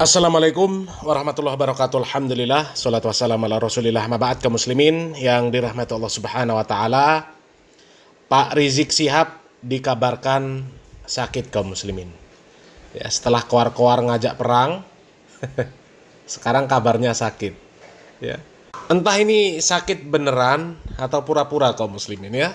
Assalamualaikum warahmatullahi wabarakatuh. Alhamdulillah, salatu wassalamu ala rasulillah. Maba'at kaum muslimin yang dirahmati Allah subhanahu wa ta'ala. Pak Rizik Syihab dikabarkan sakit kaum muslimin ya, setelah koar-koar ngajak perang. Sekarang kabarnya sakit ya. Entah ini sakit beneran atau pura-pura kaum muslimin ya.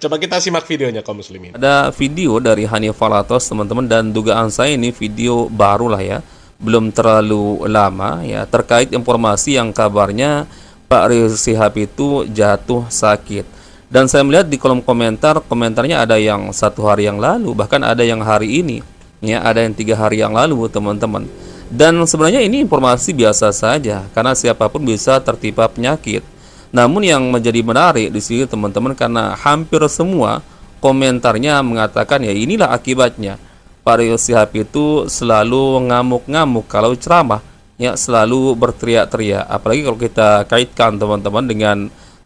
Coba kita simak videonya kaum muslimin. Ada video dari Hanif Falatos teman-teman, dan dugaan saya ini video baru lah ya, belum terlalu lama ya, terkait informasi yang kabarnya Pak Rizik Syihab itu jatuh sakit. Dan saya melihat di kolom komentarnya ada yang 1 hari yang lalu, bahkan ada yang hari ini ya, ada yang 3 hari yang lalu teman-teman. Dan sebenarnya ini informasi biasa saja, karena siapapun bisa tertimpa penyakit. Namun yang menjadi menarik di sini teman-teman, karena hampir semua komentarnya mengatakan ya inilah akibatnya. Pak Rizik Syihab itu selalu ngamuk-ngamuk kalau ceramah, ya selalu berteriak-teriak. Apalagi kalau kita kaitkan teman-teman dengan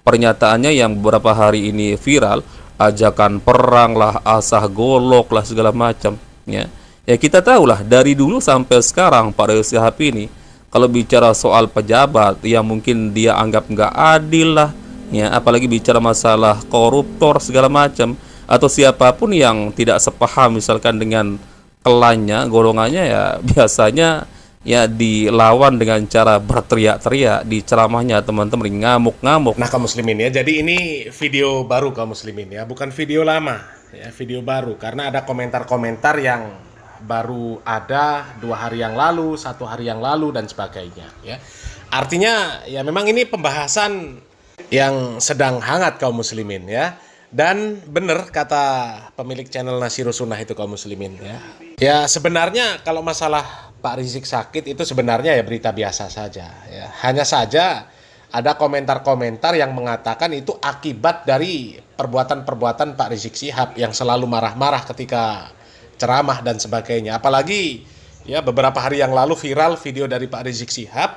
pernyataannya yang beberapa hari ini viral, ajakan perang lah, asah golok lah, segala macam ya. Ya kita tahulah dari dulu sampai sekarang Pak Rizik Syihab ini kalau bicara soal pejabat yang mungkin dia anggap nggak adil lah ya, apalagi bicara masalah koruptor segala macam, atau siapapun yang tidak sepaham misalkan dengan klannya, golongannya, ya biasanya ya dilawan dengan cara berteriak-teriak di ceramahnya teman-teman, ngamuk-ngamuk. Nah kaum muslimin ya, jadi ini video baru kaum muslimin ya, bukan video lama ya, video baru karena ada komentar-komentar yang baru ada 2 hari yang lalu, 1 hari yang lalu dan sebagainya ya. Artinya ya memang ini pembahasan yang sedang hangat kaum muslimin ya. Dan benar kata pemilik channel Nasirus Sunnah itu kaum muslimin ya. Ya sebenarnya kalau masalah Pak Rizik sakit itu sebenarnya ya berita biasa saja ya. Hanya saja ada komentar-komentar yang mengatakan itu akibat dari perbuatan-perbuatan Pak Rizik Syihab yang selalu marah-marah ketika ceramah dan sebagainya. Apalagi ya beberapa hari yang lalu viral video dari Pak Rizik Syihab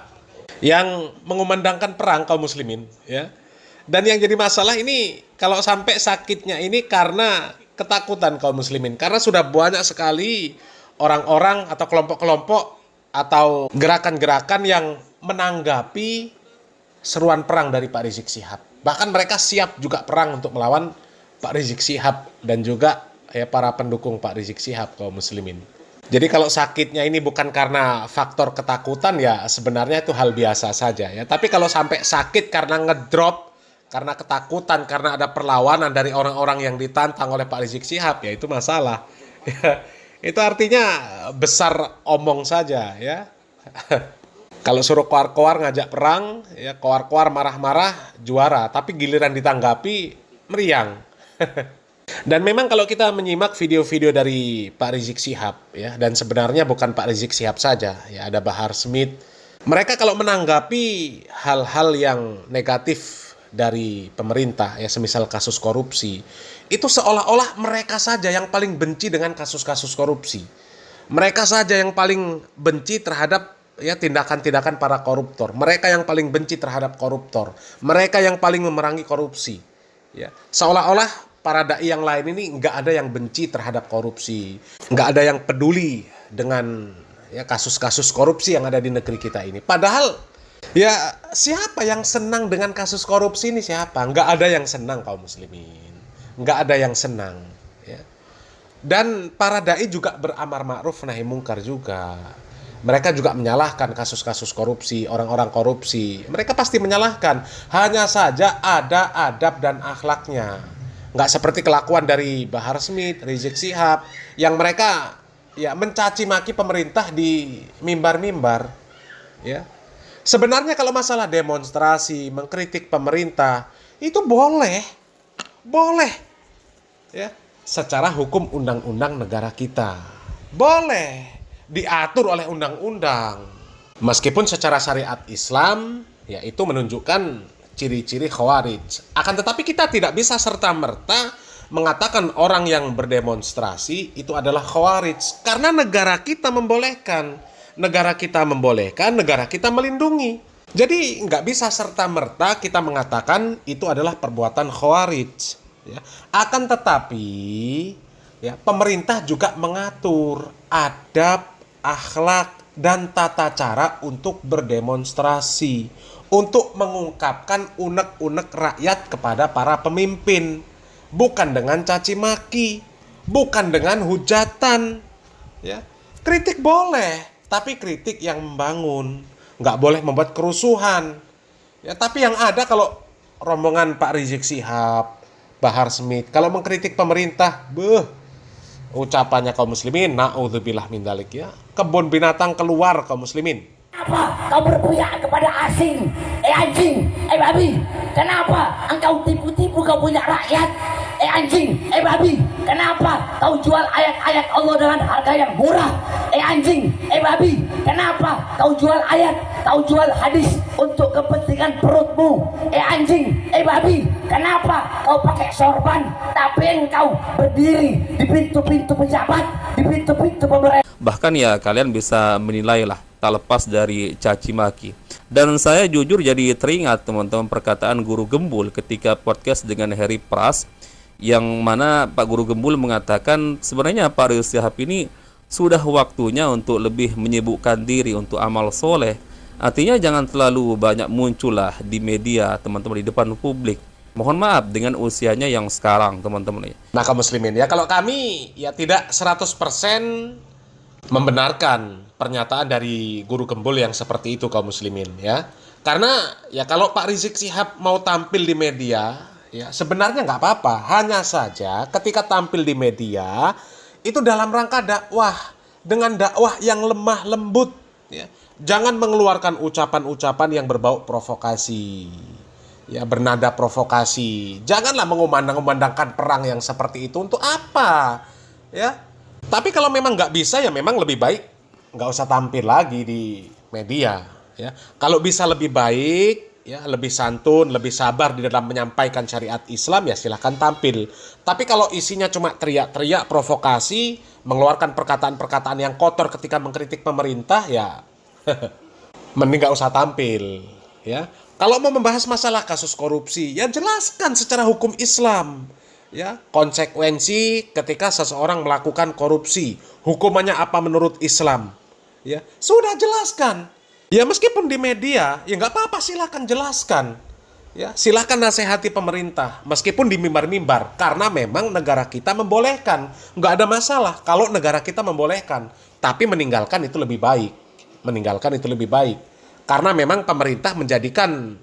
yang mengumandangkan perang kaum muslimin ya. Dan yang jadi masalah ini kalau sampai sakitnya ini karena ketakutan kaum muslimin, karena sudah banyak sekali orang-orang atau kelompok-kelompok atau gerakan-gerakan yang menanggapi seruan perang dari Pak Rizik Syihab. Bahkan mereka siap juga perang untuk melawan Pak Rizik Syihab dan juga ya para pendukung Pak Rizik Syihab kaum muslimin. Jadi kalau sakitnya ini bukan karena faktor ketakutan ya sebenarnya itu hal biasa saja ya. Tapi kalau sampai sakit karena ngedrop, karena ketakutan, karena ada perlawanan dari orang-orang yang ditantang oleh Pak Rizik Syihab, ya itu masalah. Ya, itu artinya besar omong saja ya. Kalau suruh koar-koar ngajak perang, ya koar-koar marah-marah juara, tapi giliran ditanggapi meriang. Dan memang kalau kita menyimak video-video dari Pak Rizik Syihab ya, dan sebenarnya bukan Pak Rizik Syihab saja ya, ada Bahar Smith. Mereka kalau menanggapi hal-hal yang negatif dari pemerintah ya, semisal kasus korupsi, itu seolah-olah mereka saja yang paling benci dengan kasus-kasus korupsi. Mereka saja yang paling benci terhadap ya tindakan-tindakan para koruptor. Mereka yang paling benci terhadap koruptor. Mereka yang paling memerangi korupsi. Ya, seolah-olah para dai yang lain ini nggak ada yang benci terhadap korupsi, nggak ada yang peduli dengan ya kasus-kasus korupsi yang ada di negeri kita ini. Padahal ya siapa yang senang dengan kasus korupsi ini, siapa? Nggak ada yang senang kaum muslimin. Nggak ada yang senang ya. Dan para dai juga beramar ma'ruf nahi mungkar juga. Mereka juga menyalahkan kasus-kasus korupsi, orang-orang korupsi. Mereka pasti menyalahkan. Hanya saja ada adab dan akhlaknya. Nggak seperti kelakuan dari Bahar Smith, Rizik Syihab, yang mereka ya mencaci maki pemerintah di mimbar-mimbar ya. Sebenarnya kalau masalah demonstrasi, mengkritik pemerintah, itu boleh ya, secara hukum undang-undang negara kita. Boleh diatur oleh undang-undang. Meskipun secara syariat Islam, ya itu menunjukkan ciri-ciri khawarij. Akan tetapi kita tidak bisa serta-merta mengatakan orang yang berdemonstrasi itu adalah khawarij. Karena negara kita membolehkan. Negara kita membolehkan, negara kita melindungi. Jadi nggak bisa serta-merta kita mengatakan itu adalah perbuatan khawarij. Ya. Akan tetapi ya, pemerintah juga mengatur adab, akhlak, dan tata cara untuk berdemonstrasi, untuk mengungkapkan unek-unek rakyat kepada para pemimpin, bukan dengan caci maki, bukan dengan hujatan. Ya, kritik boleh, tapi kritik yang membangun, nggak boleh membuat kerusuhan. Ya, tapi yang ada kalau rombongan Pak Rizik Syihab, Bahar Smith, kalau mengkritik pemerintah, ucapannya kaum muslimin, naudzubillah min dzalik ya. Kebun binatang keluar kaum muslimin. Kenapa kau berpihak kepada asing? Anjing, babi. Kenapa engkau tipu-tipu kau punya rakyat? Anjing, babi. Kenapa kau jual ayat-ayat Allah dengan harga yang murah? Anjing, babi. Kenapa kau jual ayat, kau jual hadis untuk kepentingan perutmu? Anjing, babi. Kenapa kau pakai sorban tapi engkau berdiri di pintu-pintu pejabat, di pintu-pintu pemerintah? Bahkan ya kalian bisa menilai lah, tak lepas dari caci maki. Dan saya jujur jadi teringat teman-teman perkataan Guru Gembul ketika podcast dengan Harry Pras, yang mana Pak Guru Gembul mengatakan sebenarnya Pak Rizik Syihab ini sudah waktunya untuk lebih menyibukkan diri untuk amal soleh. Artinya jangan terlalu banyak muncul lah di media teman-teman, di depan publik. Mohon maaf dengan usianya yang sekarang teman-teman. Nah kaum muslimin ya, kalau kami ya tidak 100% membenarkan pernyataan dari Guru Gembul yang seperti itu kaum muslimin ya. Karena ya kalau Pak Rizik Syihab mau tampil di media ya sebenarnya nggak apa-apa. Hanya saja ketika tampil di media itu dalam rangka dakwah, dengan dakwah yang lemah lembut ya. Jangan mengeluarkan ucapan-ucapan yang berbau provokasi. Ya, bernada provokasi. Janganlah mengumandang-umandangkan perang yang seperti itu, untuk apa? Ya. Tapi kalau memang nggak bisa ya memang lebih baik nggak usah tampil lagi di media. Ya. Kalau bisa lebih baik, ya lebih santun, lebih sabar di dalam menyampaikan syariat Islam ya silahkan tampil. Tapi kalau isinya cuma teriak-teriak, provokasi, mengeluarkan perkataan-perkataan yang kotor ketika mengkritik pemerintah ya mending nggak usah tampil. Ya. Kalau mau membahas masalah kasus korupsi, ya jelaskan secara hukum Islam. Ya, konsekuensi ketika seseorang melakukan korupsi, hukumannya apa menurut Islam? Ya, sudah jelaskan. Ya meskipun di media, ya nggak apa-apa, silakan jelaskan. Ya, silakan nasihati pemerintah, meskipun di mimbar-mimbar, karena memang negara kita membolehkan. Nggak ada masalah kalau negara kita membolehkan, tapi meninggalkan itu lebih baik. Meninggalkan itu lebih baik. Karena memang pemerintah menjadikan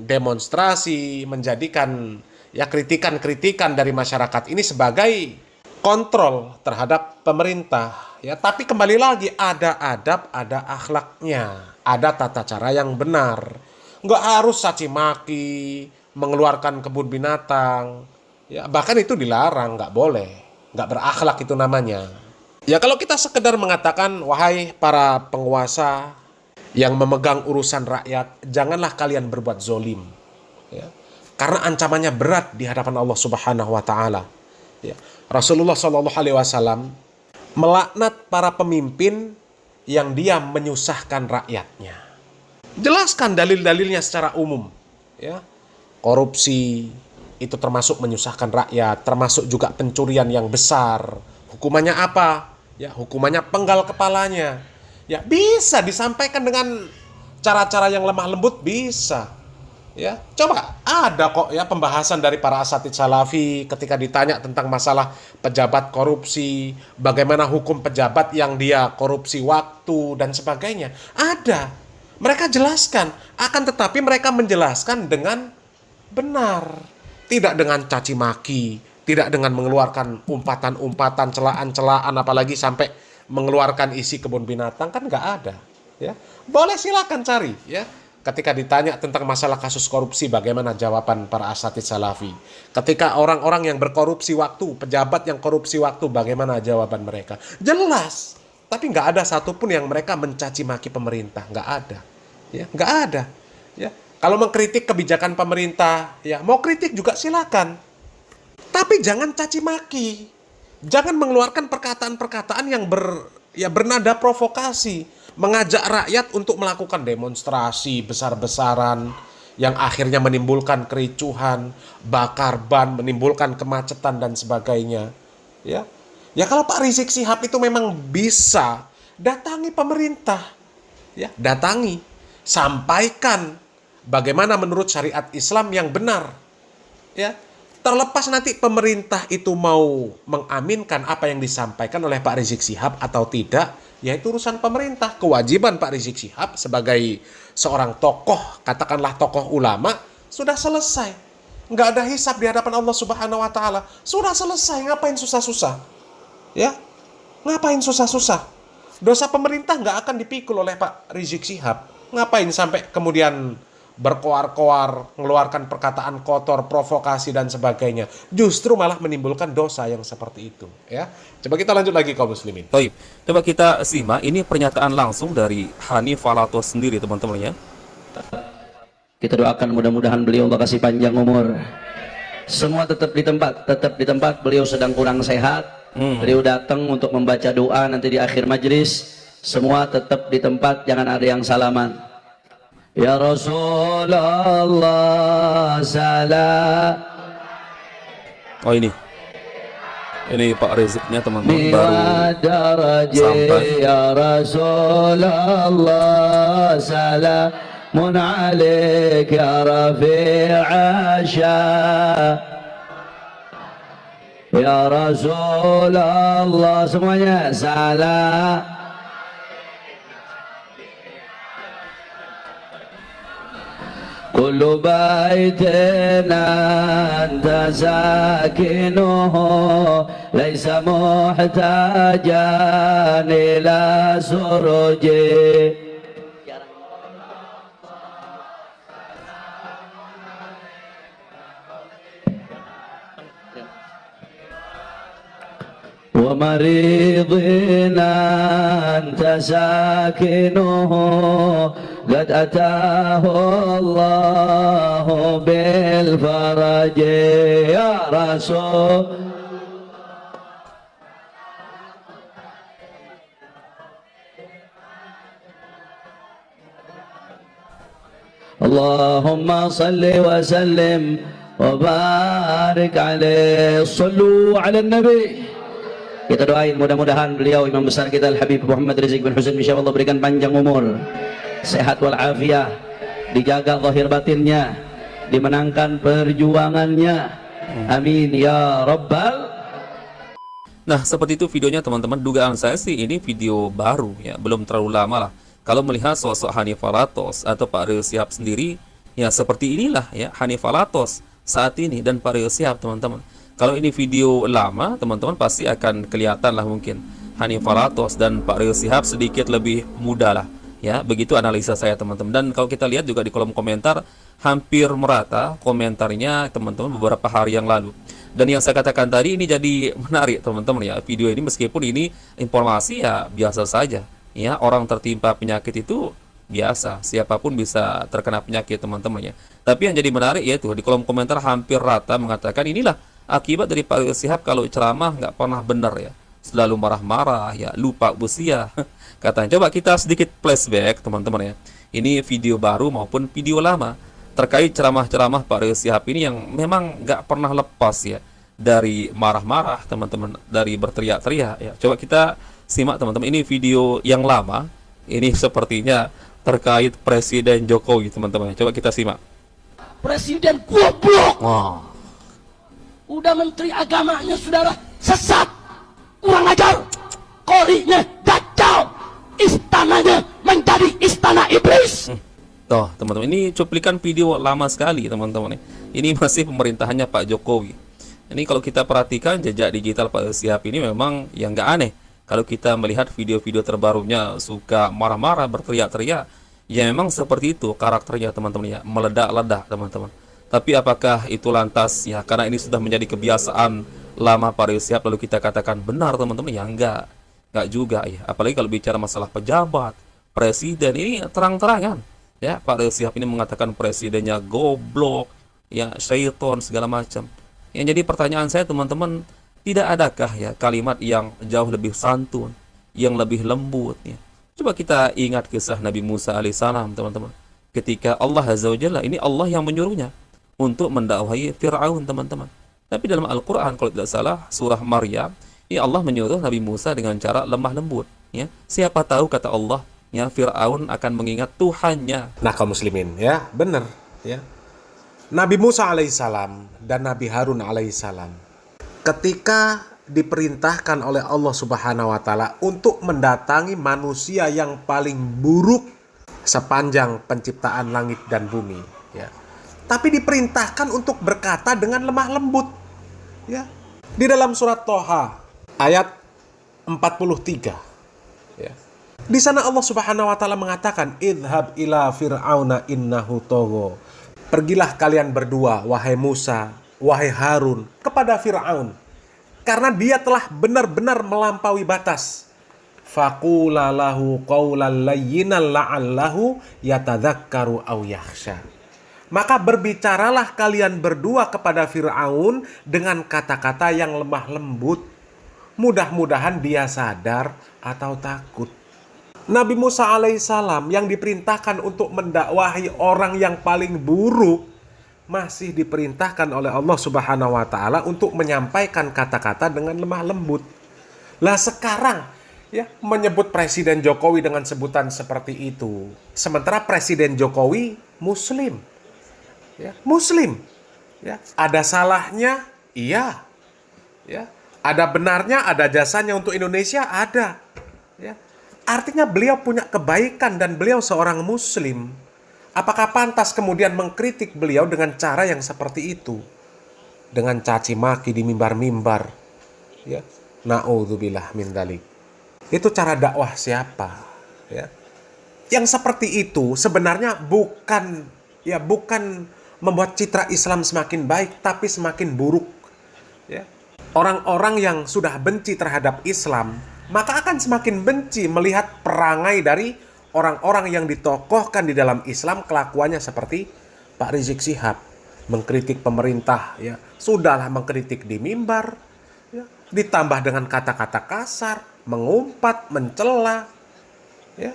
demonstrasi, menjadikan ya kritikan-kritikan dari masyarakat ini sebagai kontrol terhadap pemerintah. Ya, tapi kembali lagi ada adab, ada akhlaknya, ada tata cara yang benar. Nggak harus caci maki, mengeluarkan kebun binatang. Ya, bahkan itu dilarang, nggak boleh, nggak berakhlak itu namanya. Ya kalau kita sekedar mengatakan, wahai para penguasa yang memegang urusan rakyat, janganlah kalian berbuat zolim. Ya. Karena ancamannya berat di hadapan Allah Subhanahu wa Ta'ala. Ya. Rasulullah SAW melaknat para pemimpin yang dia menyusahkan rakyatnya. Jelaskan dalil-dalilnya secara umum. Ya. Korupsi itu termasuk menyusahkan rakyat, termasuk juga pencurian yang besar. Hukumannya apa? Ya, hukumannya penggal kepalanya. Ya, bisa disampaikan dengan cara-cara yang lemah lembut, bisa. Ya, coba ada kok ya pembahasan dari para asatidz salafi ketika ditanya tentang masalah pejabat korupsi, bagaimana hukum pejabat yang dia korupsi waktu dan sebagainya. Ada. Mereka jelaskan, akan tetapi mereka menjelaskan dengan benar, tidak dengan caci maki, tidak dengan mengeluarkan umpatan-umpatan, celaan-celaan, apalagi sampai mengeluarkan isi kebun binatang, kan nggak ada. Ya, boleh silakan cari. Ya, ketika ditanya tentang masalah kasus korupsi, bagaimana jawaban para asatidz salafi? Ketika orang-orang yang berkorupsi waktu, pejabat yang korupsi waktu, bagaimana jawaban mereka? Jelas, tapi nggak ada satupun yang mereka mencaci maki pemerintah, nggak ada. Ya, nggak ada. Ya, kalau mengkritik kebijakan pemerintah, ya mau kritik juga silakan. Tapi jangan caci maki. Jangan mengeluarkan perkataan-perkataan yang bernada provokasi, mengajak rakyat untuk melakukan demonstrasi besar-besaran yang akhirnya menimbulkan kericuhan, bakar ban, menimbulkan kemacetan dan sebagainya. Ya. Ya kalau Pak Rizik Syihab itu memang bisa datangi pemerintah, ya, datangi, sampaikan bagaimana menurut syariat Islam yang benar, ya. Terlepas nanti pemerintah itu mau mengaminkan apa yang disampaikan oleh Pak Rizik Syihab atau tidak, ya itu urusan pemerintah. Kewajiban Pak Rizik Syihab sebagai seorang tokoh, katakanlah tokoh ulama, sudah selesai. Nggak ada hisab di hadapan Allah Subhanahu wa Ta'ala. Sudah selesai, ngapain susah-susah? Ya, ngapain susah-susah? Dosa pemerintah nggak akan dipikul oleh Pak Rizik Syihab. Ngapain sampai kemudian berkoar-koar, mengeluarkan perkataan kotor, provokasi dan sebagainya. Justru malah menimbulkan dosa yang seperti itu. Ya, coba kita lanjut lagi kaum muslimin. Baik, coba kita simak ini pernyataan langsung dari Hanif Falatos sendiri teman-teman ya. Kita doakan mudah-mudahan beliau Allah kasih panjang umur. Semua tetap di tempat. Beliau sedang kurang sehat. Beliau datang untuk membaca doa nanti di akhir majlis. Semua tetap di tempat, jangan ada yang salaman. Ya Rasulullah salam. Oh ini Pak Riziknya teman-teman baru sampai. Ya Rasulullah salam. من عليك يا رفيع الشام يا رسول الله semuanya salam. كل بيت أنت ساكنه ليس محتاجا إلى سرج ومريضنا أنت ساكنه قد أتاه الله بالفرج يا رسول اللهم صل وسلم وبارك عليه صلوا على النبي. Kita doain mudah-mudahan beliau imam besar kita Al-Habib Muhammad Rizik bin Husain insyaallah berikan panjang umur, sehat walafiat, dijaga zahir batinnya, dimenangkan perjuangannya. Amin ya rabbal. Nah, seperti itu videonya teman-teman. Dugaan saya sih ini video baru ya, belum terlalu lama lah. Kalau melihat sosok Hanif Falatos atau Pak Rizik Syihab sendiri, ya seperti inilah ya Hanif Falatos saat ini dan Pak Rizik Syihab teman-teman. Kalau ini video lama, teman-teman pasti akan kelihatan lah mungkin Hanif Falatos dan Pak Rizik Syihab sedikit lebih muda lah. Ya, begitu analisa saya teman-teman. Dan kalau kita lihat juga di kolom komentar hampir merata komentarnya teman-teman beberapa hari yang lalu. Dan yang saya katakan tadi ini jadi menarik teman-teman ya. Video ini meskipun ini informasi ya biasa saja. Ya, orang tertimpa penyakit itu biasa, siapapun bisa terkena penyakit teman-teman ya. Tapi yang jadi menarik yaitu di kolom komentar hampir rata mengatakan inilah akibat dari Pak Rizik Syihab kalau ceramah nggak pernah benar ya, selalu marah-marah ya, lupa usia katanya. Coba kita sedikit flashback teman-teman ya, ini video baru maupun video lama terkait ceramah-ceramah Pak Rizik Syihab ini yang memang nggak pernah lepas ya dari marah-marah teman-teman, dari berteriak-teriak ya. Coba kita simak teman-teman, ini video yang lama, ini sepertinya terkait Presiden Jokowi teman-teman. Coba kita simak. Presiden goblok. Wow. Udah menteri agamanya saudara sesat, kurang ajar, kolinya kacau, istananya menjadi istana iblis. Tuh teman-teman, ini cuplikan video lama sekali teman-teman. Ini masih pemerintahannya Pak Jokowi. Ini kalau kita perhatikan jejak digital Pak Rizik Syihab ini memang yang nggak aneh. Kalau kita melihat video-video terbarunya suka marah-marah, berteriak-teriak, ya memang seperti itu karakternya teman-teman ya, meledak-ledak teman-teman. Tapi apakah itu lantas ya karena ini sudah menjadi kebiasaan lama Pak Rizik Syihab lalu kita katakan benar teman-teman? Ya enggak juga ya. Apalagi kalau bicara masalah pejabat, presiden, ini terang-terangan ya Pak Rizik Syihab ini mengatakan presidennya goblok, ya syaiton segala macam. Yang jadi pertanyaan saya teman-teman, tidak adakah ya kalimat yang jauh lebih santun, yang lebih lembut ya? Coba kita ingat kisah Nabi Musa alaihissalam teman-teman. Ketika Allah Azza wa Jalla, ini Allah yang menyuruhnya untuk mendakwahi Fir'aun teman-teman. Tapi dalam Al-Quran kalau tidak salah surah Maryam, ya Allah menyuruh Nabi Musa dengan cara lemah lembut. ya, siapa tahu kata Allah, ya, Fir'aun akan mengingat Tuhannya. Nah, kaum muslimin, ya, benar, ya. Nabi Musa alaihissalam dan Nabi Harun alaihissalam ketika diperintahkan oleh Allah Subhanahu wa taala untuk mendatangi manusia yang paling buruk sepanjang penciptaan langit dan bumi, ya. Tapi diperintahkan untuk berkata dengan lemah lembut, ya. Di dalam surat Toha ayat 43, ya. Di sana Allah Subhanahu wa taala mengatakan, "Idhab ila fir'auna innahu tagha." Pergilah kalian berdua, wahai Musa, wahai Harun, kepada Fir'aun, karena dia telah benar-benar melampaui batas. Faqula lahu qawlan layyinan la'allahu yatadzakkaru aw yakhsha. Maka berbicaralah kalian berdua kepada Fir'aun dengan kata-kata yang lemah lembut. Mudah-mudahan dia sadar atau takut. Nabi Musa alaihissalam yang diperintahkan untuk mendakwahi orang yang paling buruk masih diperintahkan oleh Allah Subhanahu wa taala untuk menyampaikan kata-kata dengan lemah lembut. Lah sekarang, ya, menyebut Presiden Jokowi dengan sebutan seperti itu, sementara Presiden Jokowi Muslim, ya, Muslim, ya, ada salahnya, iya, ya, ada benarnya, ada jasanya untuk Indonesia, ada, ya. Artinya beliau punya kebaikan dan beliau seorang Muslim. Apakah pantas kemudian mengkritik beliau dengan cara yang seperti itu? Dengan caci maki di mimbar-mimbar, ya. Na'udzubillah min dzalik. Itu cara dakwah siapa, ya? Yang seperti itu sebenarnya bukan membuat citra Islam semakin baik, tapi semakin buruk, ya. Orang-orang yang sudah benci terhadap Islam, maka akan semakin benci melihat perangai dari orang-orang yang ditokohkan di dalam Islam, kelakuannya seperti Pak Rizik Syihab, mengkritik pemerintah, ya. Sudahlah mengkritik di mimbar, ya. Ditambah dengan kata-kata kasar, mengumpat, mencela, ya.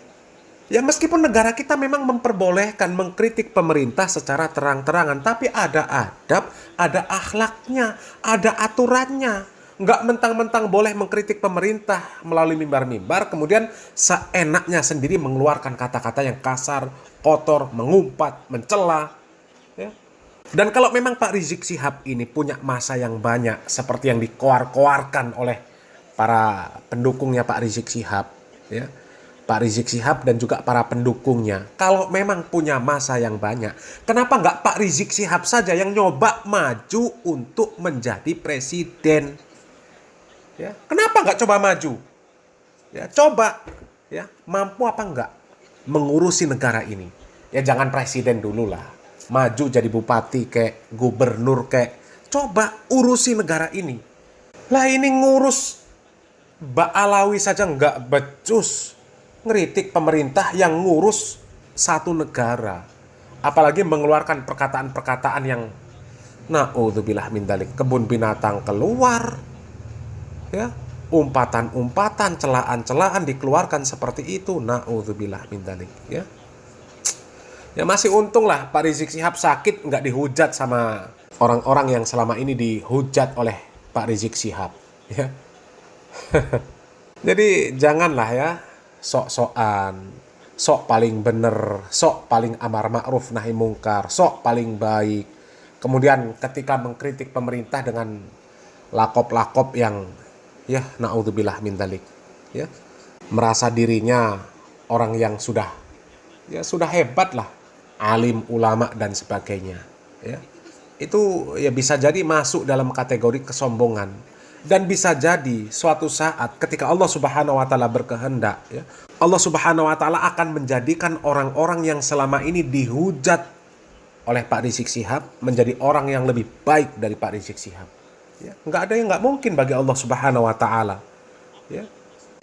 Ya, meskipun negara kita memang memperbolehkan mengkritik pemerintah secara terang-terangan, tapi ada adab, ada akhlaknya, ada aturannya. Nggak mentang-mentang boleh mengkritik pemerintah melalui mimbar-mimbar, kemudian seenaknya sendiri mengeluarkan kata-kata yang kasar, kotor, mengumpat, mencela, ya. Dan kalau memang Pak Rizik Syihab ini punya masa yang banyak, seperti yang dikoar-koarkan oleh para pendukungnya Pak Rizik Syihab, ya, Pak Rizik Syihab dan juga para pendukungnya, kalau memang punya masa yang banyak, kenapa nggak Pak Rizik Syihab saja yang nyoba maju untuk menjadi presiden? Ya, kenapa nggak coba maju? Ya, coba, ya, mampu apa enggak mengurusi negara ini? Ya, jangan presiden dulu lah, maju jadi bupati kek, gubernur kek, coba urusi negara ini. Lah ini ngurus Mbak Alawi saja nggak becus, ngeritik pemerintah yang ngurus satu negara, apalagi mengeluarkan perkataan-perkataan yang na'udzubillah min dzalik, kebun binatang keluar, ya, umpatan-umpatan, celaan-celaan dikeluarkan seperti itu, na'udzubillah min dzalik, ya. Ya masih untung lah Pak Rizik Syihab sakit nggak dihujat sama orang-orang yang selama ini dihujat oleh Pak Rizik Syihab, ya. Jadi janganlah, ya, sok-sokan, sok paling bener, sok paling amar ma'ruf nahi mungkar, sok paling baik, kemudian ketika mengkritik pemerintah dengan lakop-lakop yang, ya, na'udzubillah min dzalik, ya, merasa dirinya orang yang sudah hebat lah, alim, ulama dan sebagainya, ya. Itu ya bisa jadi masuk dalam kategori kesombongan, dan bisa jadi suatu saat ketika Allah Subhanahu wa taala berkehendak, ya, Allah Subhanahu wa taala akan menjadikan orang-orang yang selama ini dihujat oleh Pak Rizik Syihab menjadi orang yang lebih baik dari Pak Rizik Syihab. Ya, nggak ada yang nggak mungkin bagi Allah Subhanahu wa taala. Ya.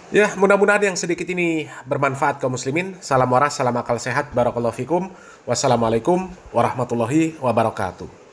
Ya, mudah-mudahan yang sedikit ini bermanfaat kaum muslimin. Salam waras, salam akal sehat, barakallahu fikum. Wassalamualaikum warahmatullahi wabarakatuh.